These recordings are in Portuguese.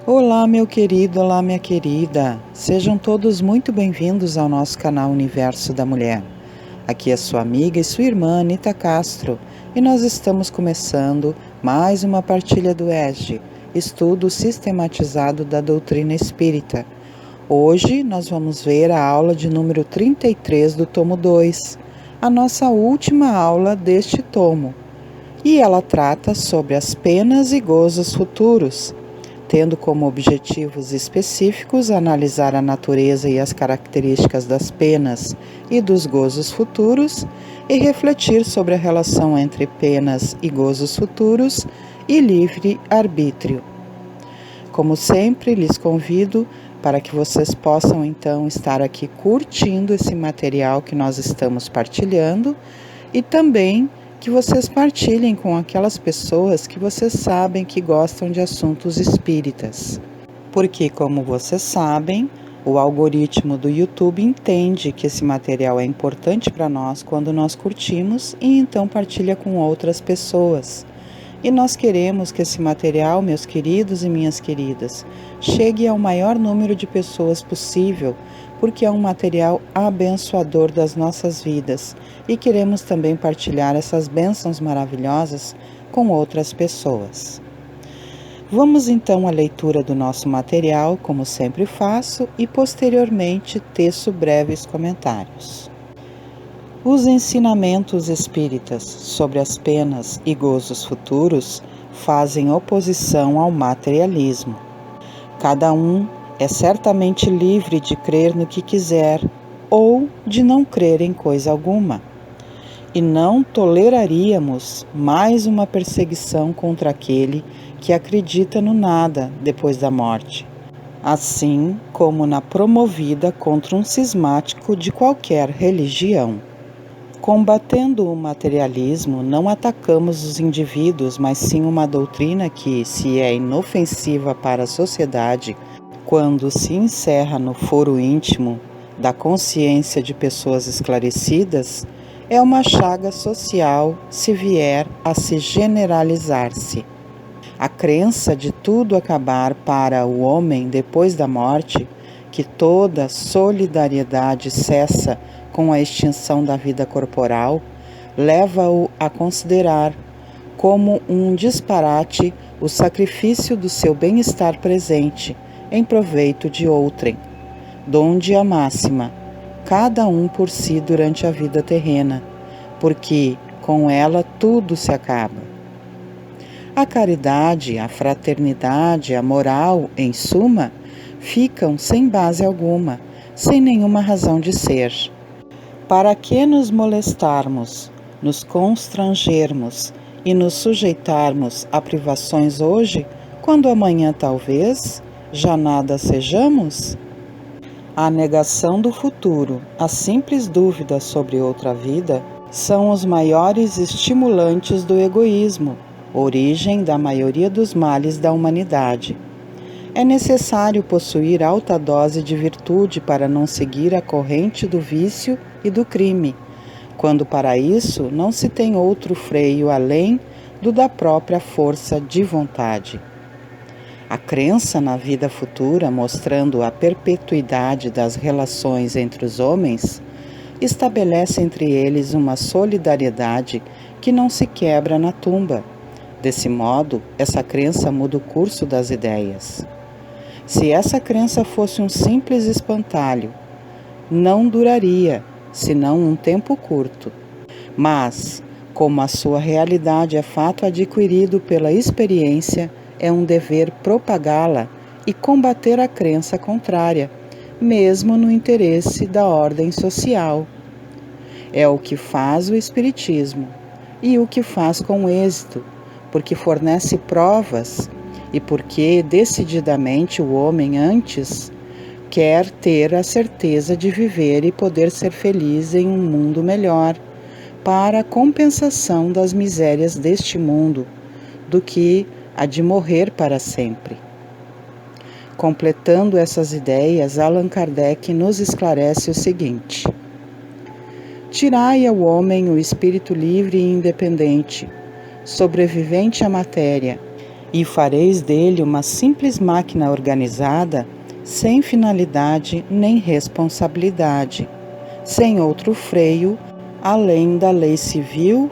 Olá, meu querido, olá, minha querida. Sejam todos muito bem-vindos ao nosso canal Universo da Mulher. Aqui é sua amiga e sua irmã Anita Castro e nós estamos começando mais uma partilha do ESG, Estudo Sistematizado da Doutrina Espírita. Hoje nós vamos ver a aula de número 33 do tomo 2, a nossa última aula deste tomo. E ela trata sobre as penas e gozos futuros, tendo como objetivos específicos analisar a natureza e as características das penas e dos gozos futuros e refletir sobre a relação entre penas e gozos futuros e livre-arbítrio. Como sempre, lhes convido para que vocês possam então estar aqui curtindo esse material que nós estamos partilhando e também que vocês partilhem com aquelas pessoas que vocês sabem que gostam de assuntos espíritas. Porque, como vocês sabem, o algoritmo do YouTube entende que esse material é importante para nós quando nós curtimos e então partilha com outras pessoas. E nós queremos que esse material, meus queridos e minhas queridas, chegue ao maior número de pessoas possível, porque é um material abençoador das nossas vidas e queremos também partilhar essas bênçãos maravilhosas com outras pessoas. Vamos então à leitura do nosso material, como sempre faço, e posteriormente teço breves comentários. Os ensinamentos espíritas sobre as penas e gozos futuros fazem oposição ao materialismo. Cada um é certamente livre de crer no que quiser ou de não crer em coisa alguma. E não toleraríamos mais uma perseguição contra aquele que acredita no nada depois da morte, assim como na promovida contra um cismático de qualquer religião. Combatendo o materialismo, não atacamos os indivíduos, mas sim uma doutrina que, se é inofensiva para a sociedade, quando se encerra no foro íntimo da consciência de pessoas esclarecidas, é uma chaga social se vier a se generalizar-se. A crença de tudo acabar para o homem depois da morte, que toda solidariedade cessa com a extinção da vida corporal, leva-o a considerar como um disparate o sacrifício do seu bem-estar presente em proveito de outrem, donde a máxima, cada um por si durante a vida terrena, porque com ela tudo se acaba. A caridade, a fraternidade, a moral, em suma, ficam sem base alguma, sem nenhuma razão de ser. Para que nos molestarmos, nos constrangermos e nos sujeitarmos a privações hoje, quando amanhã talvez já nada sejamos? A negação do futuro, a simples dúvida sobre outra vida, são os maiores estimulantes do egoísmo, origem da maioria dos males da humanidade. É necessário possuir alta dose de virtude para não seguir a corrente do vício e do crime, quando para isso não se tem outro freio além do da própria força de vontade. A crença na vida futura, mostrando a perpetuidade das relações entre os homens, estabelece entre eles uma solidariedade que não se quebra na tumba. Desse modo, essa crença muda o curso das ideias. Se essa crença fosse um simples espantalho, não duraria, senão um tempo curto. Mas, como a sua realidade é fato adquirido pela experiência, é um dever propagá-la e combater a crença contrária, mesmo no interesse da ordem social. É o que faz o Espiritismo, e o que faz com êxito, porque fornece provas e porque decididamente o homem antes quer ter a certeza de viver e poder ser feliz em um mundo melhor, para a compensação das misérias deste mundo, do que a de morrer para sempre. Completando essas ideias, Allan Kardec nos esclarece o seguinte: tirai ao homem o espírito livre e independente, sobrevivente à matéria, e fareis dele uma simples máquina organizada, sem finalidade nem responsabilidade, sem outro freio, além da lei civil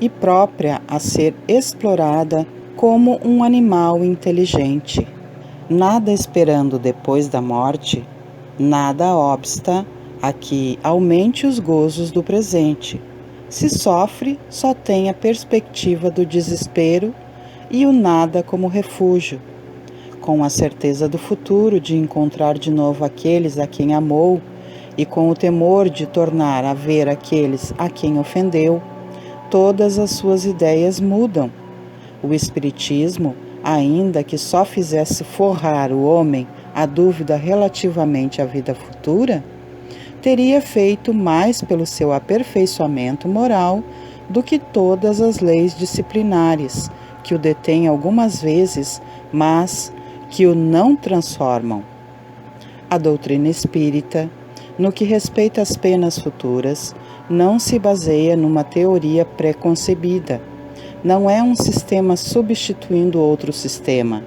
e própria a ser explorada como um animal inteligente. Nada esperando depois da morte, nada obsta a que aumente os gozos do presente. Se sofre, só tem a perspectiva do desespero e o nada como refúgio, com a certeza do futuro de encontrar de novo aqueles a quem amou e com o temor de tornar a ver aqueles a quem ofendeu, todas as suas ideias mudam. O Espiritismo, ainda que só fizesse forrar o homem a dúvida relativamente à vida futura, teria feito mais pelo seu aperfeiçoamento moral do que todas as leis disciplinares, que o detêm algumas vezes, mas que o não transformam. A doutrina espírita, no que respeita às penas futuras, não se baseia numa teoria pré-concebida. Não é um sistema substituindo outro sistema.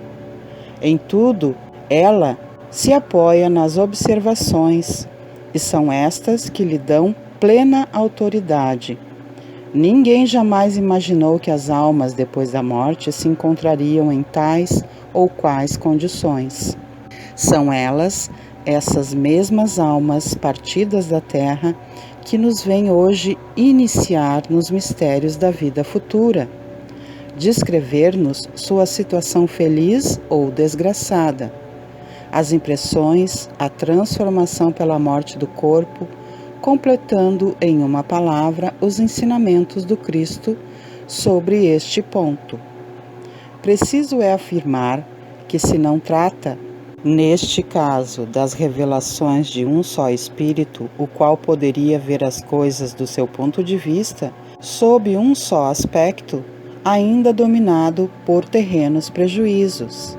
Em tudo, ela se apoia nas observações, e são estas que lhe dão plena autoridade. Ninguém jamais imaginou que as almas, depois da morte, se encontrariam em tais ou quais condições. São elas, essas mesmas almas partidas da terra, que nos vêm hoje iniciar nos mistérios da vida futura, descrever-nos sua situação feliz ou desgraçada, as impressões, a transformação pela morte do corpo, completando em uma palavra os ensinamentos do Cristo sobre este ponto. Preciso é afirmar que se não trata, neste caso, das revelações de um só espírito, o qual poderia ver as coisas do seu ponto de vista, sob um só aspecto, ainda dominado por terrenos prejuízos.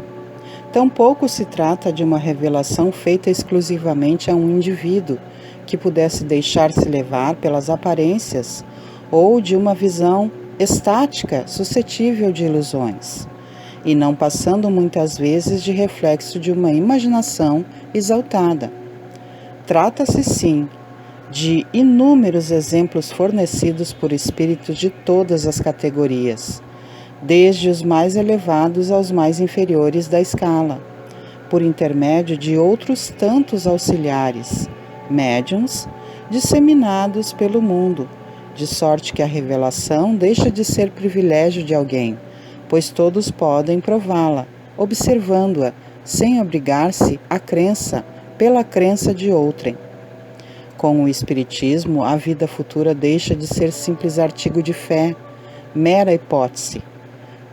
Tampouco se trata de uma revelação feita exclusivamente a um indivíduo que pudesse deixar-se levar pelas aparências ou de uma visão estática suscetível de ilusões, e não passando muitas vezes de reflexo de uma imaginação exaltada. Trata-se, sim, de inúmeros exemplos fornecidos por espíritos de todas as categorias, desde os mais elevados aos mais inferiores da escala, por intermédio de outros tantos auxiliares, médiuns, disseminados pelo mundo, de sorte que a revelação deixa de ser privilégio de alguém, pois todos podem prová-la, observando-a, sem obrigar-se à crença pela crença de outrem. Com o Espiritismo, a vida futura deixa de ser simples artigo de fé, mera hipótese.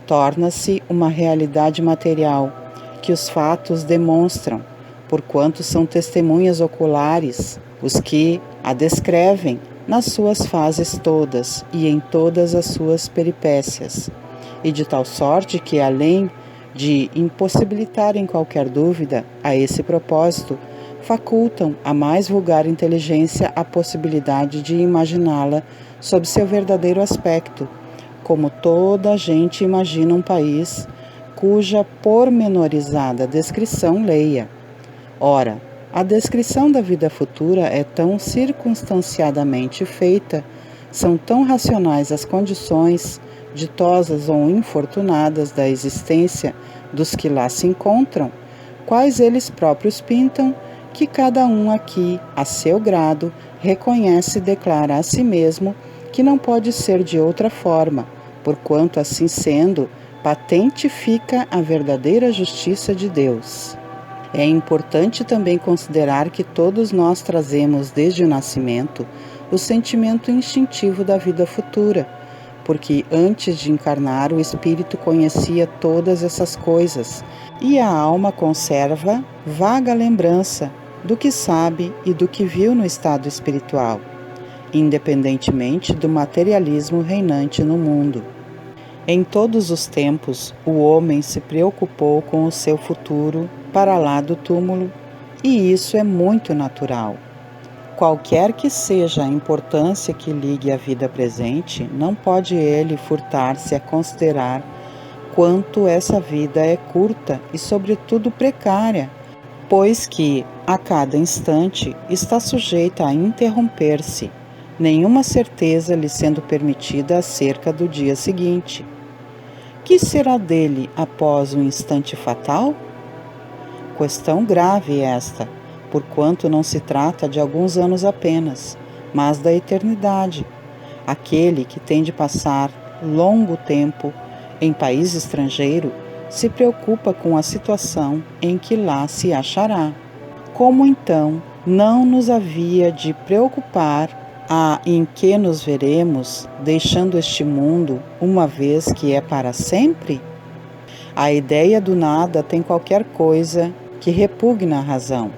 Torna-se uma realidade material, que os fatos demonstram, porquanto são testemunhas oculares, os que a descrevem nas suas fases todas e em todas as suas peripécias, e de tal sorte que, além de impossibilitarem qualquer dúvida a esse propósito, facultam a mais vulgar inteligência a possibilidade de imaginá-la sob seu verdadeiro aspecto, como toda a gente imagina um país cuja pormenorizada descrição leia. Ora, a descrição da vida futura é tão circunstanciadamente feita, são tão racionais as condições, ditosas ou infortunadas da existência dos que lá se encontram, quais eles próprios pintam, que cada um aqui, a seu grado, reconhece e declara a si mesmo que não pode ser de outra forma, porquanto, assim sendo, patente fica a verdadeira justiça de Deus. É importante também considerar que todos nós trazemos desde o nascimento o sentimento instintivo da vida futura, porque antes de encarnar o espírito conhecia todas essas coisas e a alma conserva vaga lembrança do que sabe e do que viu no estado espiritual, independentemente do materialismo reinante no mundo. Em todos os tempos, o homem se preocupou com o seu futuro para lá do túmulo, e isso é muito natural. Qualquer que seja a importância que ligue à vida presente, não pode ele furtar-se a considerar quanto essa vida é curta e, sobretudo, precária, pois que, a cada instante, está sujeita a interromper-se, nenhuma certeza lhe sendo permitida acerca do dia seguinte. Que será dele após o instante fatal? Questão grave esta, porquanto não se trata de alguns anos apenas, mas da eternidade. Aquele que tem de passar longo tempo em país estrangeiro se preocupa com a situação em que lá se achará. Como então não nos havia de preocupar em que nos veremos, deixando este mundo, uma vez que é para sempre? A ideia do nada tem qualquer coisa que repugna a razão.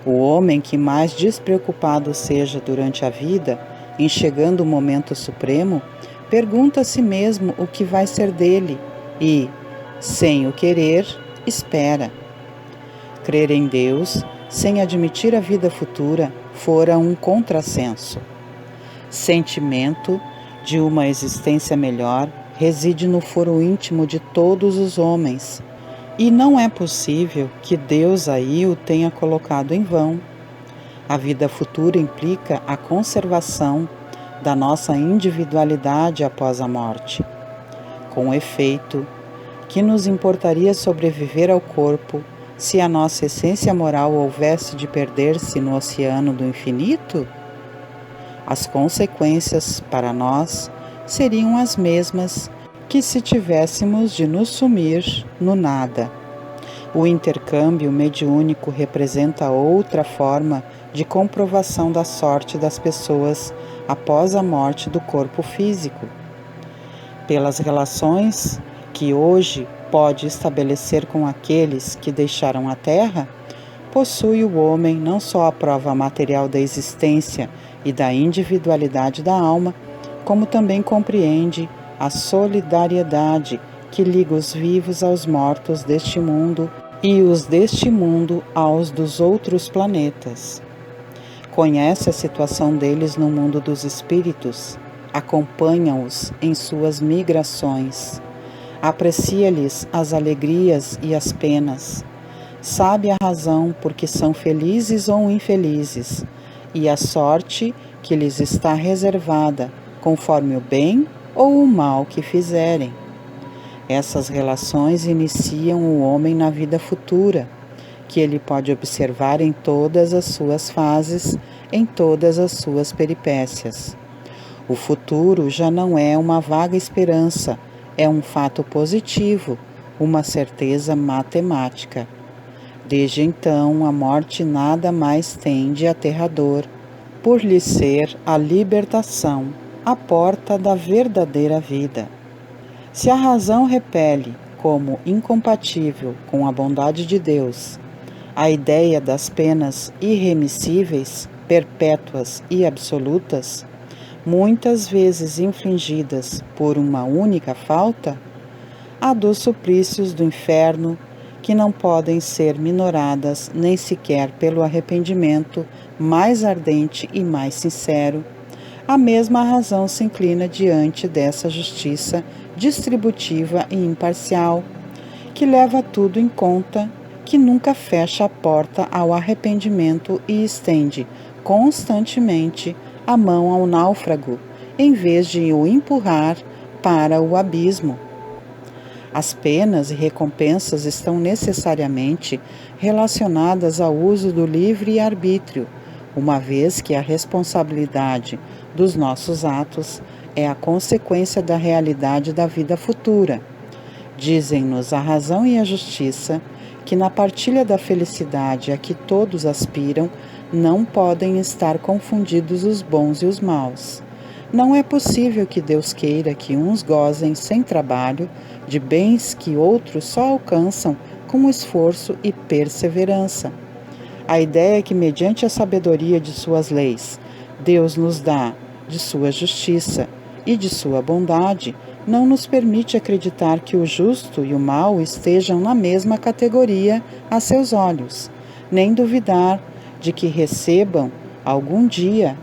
O homem que mais despreocupado seja durante a vida, em chegando o momento supremo, pergunta a si mesmo o que vai ser dele e, sem o querer, espera. Crer em Deus, sem admitir a vida futura, fora um contrassenso. Sentimento de uma existência melhor reside no foro íntimo de todos os homens, e não é possível que Deus aí o tenha colocado em vão. A vida futura implica a conservação da nossa individualidade após a morte. Com efeito, que nos importaria sobreviver ao corpo se a nossa essência moral houvesse de perder-se no oceano do infinito? As consequências para nós seriam as mesmas que se tivéssemos de nos sumir no nada. O intercâmbio mediúnico representa outra forma de comprovação da sorte das pessoas após a morte do corpo físico. Pelas relações que hoje pode estabelecer com aqueles que deixaram a Terra, possui o homem não só a prova material da existência e da individualidade da alma, como também compreende a solidariedade que liga os vivos aos mortos deste mundo e os deste mundo aos dos outros planetas. Conhece a situação deles no mundo dos espíritos, acompanha-os em suas migrações, aprecia-lhes as alegrias e as penas, sabe a razão por que são felizes ou infelizes, e a sorte que lhes está reservada, conforme o bem ou o mal que fizerem. Essas relações iniciam o homem na vida futura, que ele pode observar em todas as suas fases, em todas as suas peripécias. O futuro já não é uma vaga esperança, é um fato positivo, uma certeza matemática. Desde então, a morte nada mais tem de aterrador, por lhe ser a libertação, a porta da verdadeira vida. Se a razão repele, como incompatível com a bondade de Deus, a ideia das penas irremissíveis, perpétuas e absolutas, muitas vezes infligidas por uma única falta, a dos suplícios do inferno, que não podem ser minoradas nem sequer pelo arrependimento mais ardente e mais sincero, a mesma razão se inclina diante dessa justiça distributiva e imparcial, que leva tudo em conta, que nunca fecha a porta ao arrependimento e estende constantemente a mão ao náufrago, em vez de o empurrar para o abismo. As penas e recompensas estão necessariamente relacionadas ao uso do livre-arbítrio, uma vez que a responsabilidade dos nossos atos é a consequência da realidade da vida futura. Dizem-nos a razão e a justiça que na partilha da felicidade a que todos aspiram não podem estar confundidos os bons e os maus. Não é possível que Deus queira que uns gozem sem trabalho de bens que outros só alcançam com esforço e perseverança. A ideia é que, mediante a sabedoria de suas leis, Deus nos dá de sua justiça e de sua bondade, não nos permite acreditar que o justo e o mal estejam na mesma categoria a seus olhos, nem duvidar de que recebam, algum dia,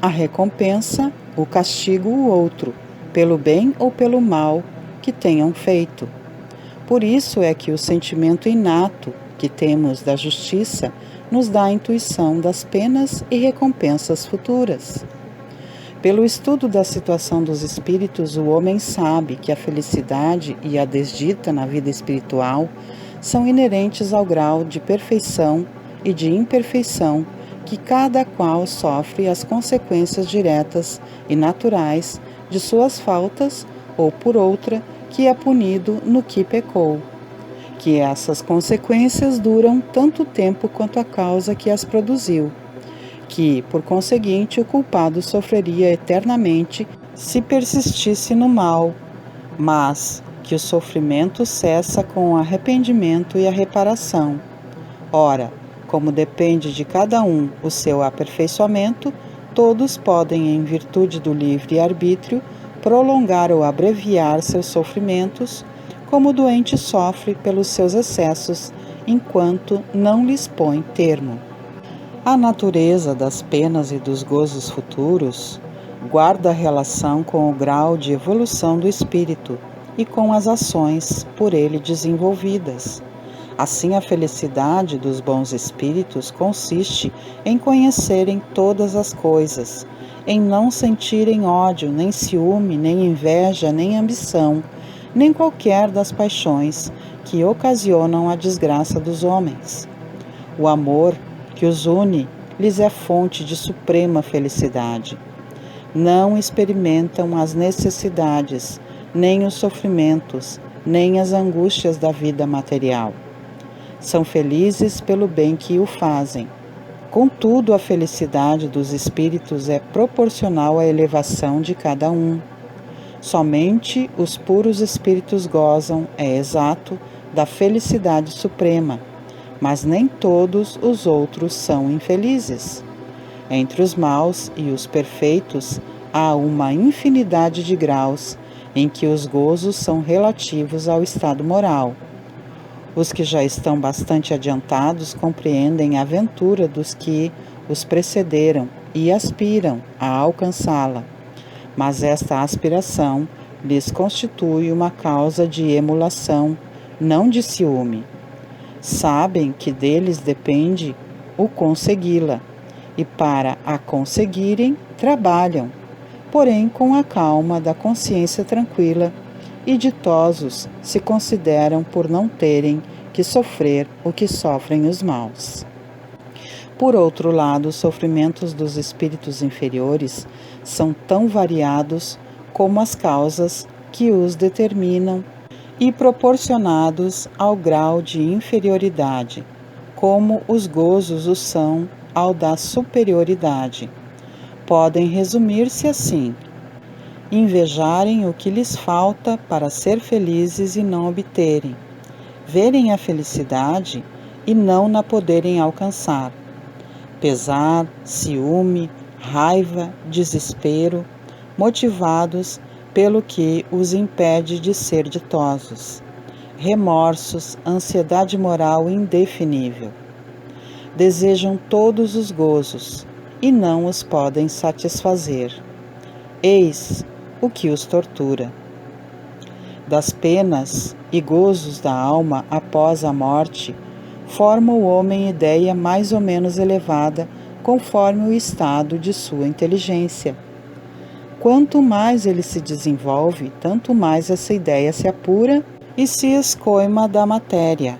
a recompensa, o castigo o outro, pelo bem ou pelo mal que tenham feito. Por isso é que o sentimento inato que temos da justiça nos dá a intuição das penas e recompensas futuras. Pelo estudo da situação dos espíritos, o homem sabe que a felicidade e a desdita na vida espiritual são inerentes ao grau de perfeição e de imperfeição que cada qual sofre as consequências diretas e naturais de suas faltas ou por outra que é punido no que pecou. Que essas consequências duram tanto tempo quanto a causa que as produziu, que, por conseguinte, o culpado sofreria eternamente se persistisse no mal, mas que o sofrimento cessa com o arrependimento e a reparação. Ora, como depende de cada um o seu aperfeiçoamento, todos podem, em virtude do livre-arbítrio, prolongar ou abreviar seus sofrimentos, como o doente sofre pelos seus excessos, enquanto não lhes põe termo. A natureza das penas e dos gozos futuros guarda relação com o grau de evolução do espírito e com as ações por ele desenvolvidas. Assim, a felicidade dos bons espíritos consiste em conhecerem todas as coisas, em não sentirem ódio, nem ciúme, nem inveja, nem ambição, nem qualquer das paixões que ocasionam a desgraça dos homens. O amor que os une lhes é fonte de suprema felicidade. Não experimentam as necessidades, nem os sofrimentos, nem as angústias da vida material. São felizes pelo bem que o fazem. Contudo, a felicidade dos espíritos é proporcional à elevação de cada um. Somente os puros espíritos gozam, é exato, da felicidade suprema, mas nem todos os outros são infelizes. Entre os maus e os perfeitos há uma infinidade de graus em que os gozos são relativos ao estado moral. Os que já estão bastante adiantados compreendem a aventura dos que os precederam e aspiram a alcançá-la, mas esta aspiração lhes constitui uma causa de emulação, não de ciúme. Sabem que deles depende o consegui-la, e para a conseguirem trabalham, porém com a calma da consciência tranquila, e ditosos se consideram por não terem que sofrer o que sofrem os maus. Por outro lado, os sofrimentos dos espíritos inferiores são tão variados como as causas que os determinam e proporcionados ao grau de inferioridade, como os gozos o são ao da superioridade. Podem resumir-se assim: invejarem o que lhes falta para ser felizes e não obterem, verem a felicidade e não na poderem alcançar, pesar, ciúme, raiva, desespero, motivados pelo que os impede de ser ditosos, remorsos, ansiedade moral indefinível. Desejam todos os gozos e não os podem satisfazer. Eis o que os tortura. Das penas e gozos da alma após a morte, forma o homem ideia mais ou menos elevada conforme o estado de sua inteligência. Quanto mais ele se desenvolve, tanto mais essa ideia se apura e se escoima da matéria.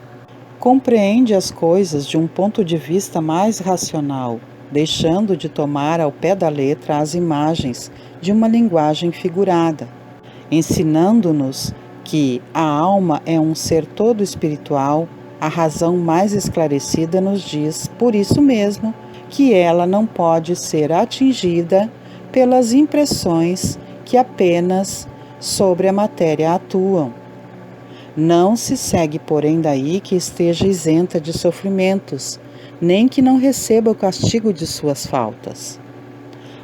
Compreende as coisas de um ponto de vista mais racional, deixando de tomar ao pé da letra as imagens de uma linguagem figurada, ensinando-nos que a alma é um ser todo espiritual. A razão mais esclarecida nos diz, por isso mesmo, que ela não pode ser atingida pelas impressões que apenas sobre a matéria atuam. Não se segue, porém, daí que esteja isenta de sofrimentos, nem que não receba o castigo de suas faltas.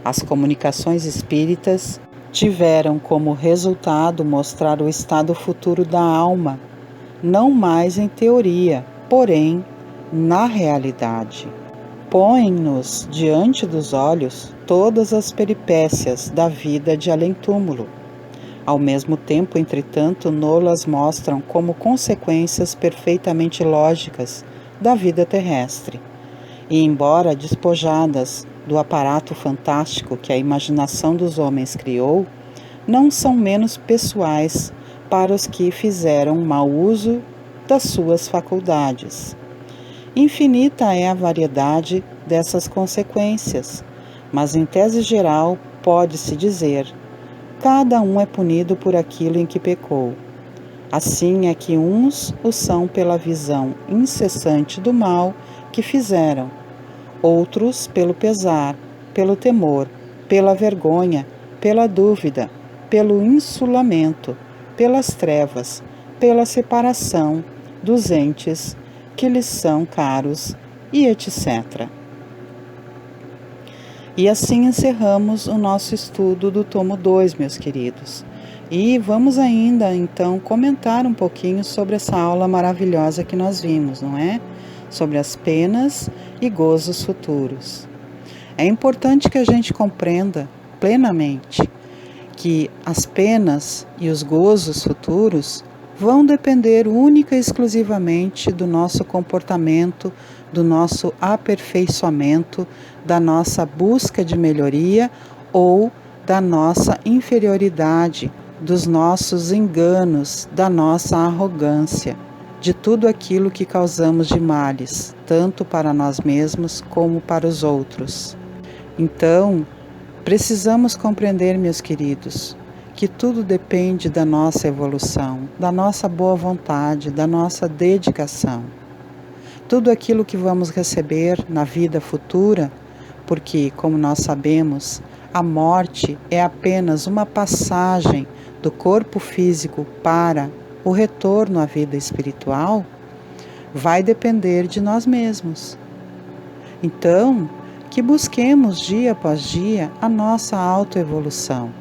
As comunicações espíritas tiveram como resultado mostrar o estado futuro da alma, não mais em teoria, porém na realidade. Põem-nos diante dos olhos todas as peripécias da vida de além-túmulo. Ao mesmo tempo, entretanto, nolas mostram como consequências perfeitamente lógicas da vida terrestre. E embora despojadas do aparato fantástico que a imaginação dos homens criou, não são menos pessoais para os que fizeram mau uso das suas faculdades. Infinita é a variedade dessas consequências, mas em tese geral pode-se dizer: cada um é punido por aquilo em que pecou. Assim é que uns o são pela visão incessante do mal que fizeram, outros pelo pesar, pelo temor, pela vergonha, pela dúvida, pelo insulamento, pelas trevas, pela separação dos entes que lhes são caros e etc. E assim encerramos o nosso estudo do tomo 2, meus queridos. E vamos ainda, então, comentar um pouquinho sobre essa aula maravilhosa que nós vimos, não é? Sobre as penas e gozos futuros. É importante que a gente compreenda plenamente que as penas e os gozos futuros vão depender única e exclusivamente do nosso comportamento, do nosso aperfeiçoamento, da nossa busca de melhoria ou da nossa inferioridade, dos nossos enganos, da nossa arrogância, de tudo aquilo que causamos de males, tanto para nós mesmos como para os outros. Então, precisamos compreender, meus queridos, que tudo depende da nossa evolução, da nossa boa vontade, da nossa dedicação. Tudo aquilo que vamos receber na vida futura, porque, como nós sabemos, a morte é apenas uma passagem do corpo físico para o retorno à vida espiritual, vai depender de nós mesmos. Então, que busquemos dia após dia a nossa autoevolução,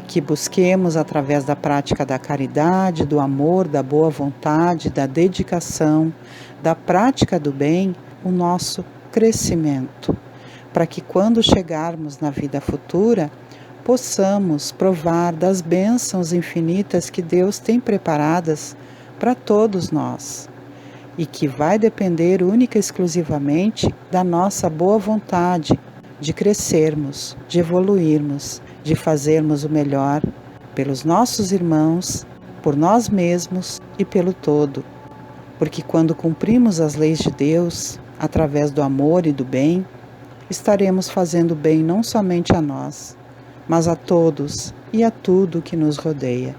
que busquemos através da prática da caridade, do amor, da boa vontade, da dedicação, da prática do bem, o nosso crescimento, para que quando chegarmos na vida futura, possamos provar das bênçãos infinitas que Deus tem preparadas para todos nós, e que vai depender única e exclusivamente da nossa boa vontade de crescermos, de evoluirmos, de fazermos o melhor pelos nossos irmãos, por nós mesmos e pelo todo. Porque quando cumprimos as leis de Deus, através do amor e do bem, estaremos fazendo bem não somente a nós, mas a todos e a tudo que nos rodeia.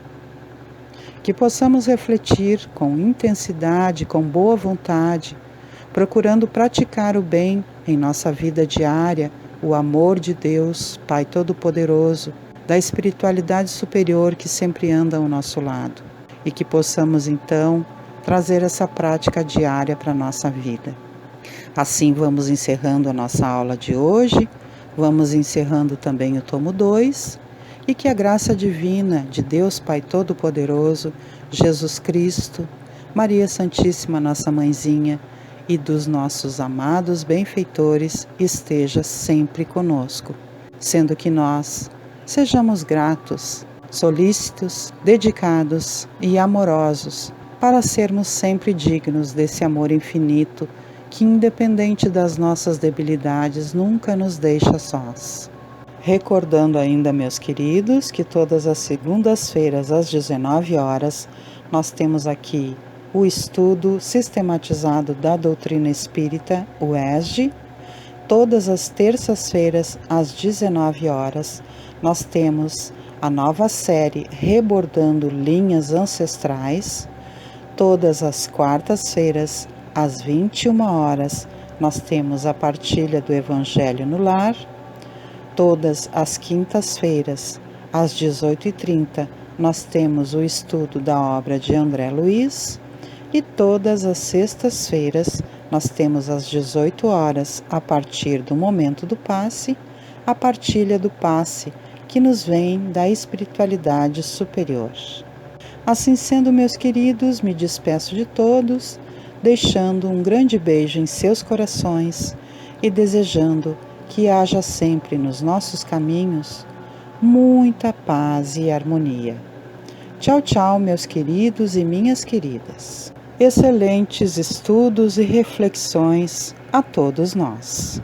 Que possamos refletir com intensidade, com boa vontade, procurando praticar o bem em nossa vida diária, o amor de Deus, Pai Todo-Poderoso, da espiritualidade superior que sempre anda ao nosso lado. E que possamos, então, trazer essa prática diária para a nossa vida. Assim vamos encerrando a nossa aula de hoje, vamos encerrando também o tomo 2, e que a graça divina de Deus Pai Todo-Poderoso, Jesus Cristo, Maria Santíssima, nossa Mãezinha, e dos nossos amados benfeitores esteja sempre conosco, sendo que nós sejamos gratos, solícitos, dedicados e amorosos para sermos sempre dignos desse amor infinito que, independente das nossas debilidades, nunca nos deixa sós. Recordando ainda, meus queridos, que todas as segundas-feiras às 19 horas nós temos aqui o estudo sistematizado da doutrina espírita, o ESG. Todas as terças-feiras às 19 horas nós temos a nova série Rebordando Linhas Ancestrais. Todas as quartas-feiras às 21 horas nós temos a partilha do Evangelho no Lar. Todas as quintas-feiras, às 18h30, nós temos o estudo da obra de André Luiz. E todas as sextas-feiras, nós temos às 18 horas, a partir do momento do passe, a partilha do passe, que nos vem da espiritualidade superior. Assim sendo, meus queridos, me despeço de todos, deixando um grande beijo em seus corações e desejando que haja sempre nos nossos caminhos muita paz e harmonia. Tchau, tchau, meus queridos e minhas queridas. Excelentes estudos e reflexões a todos nós.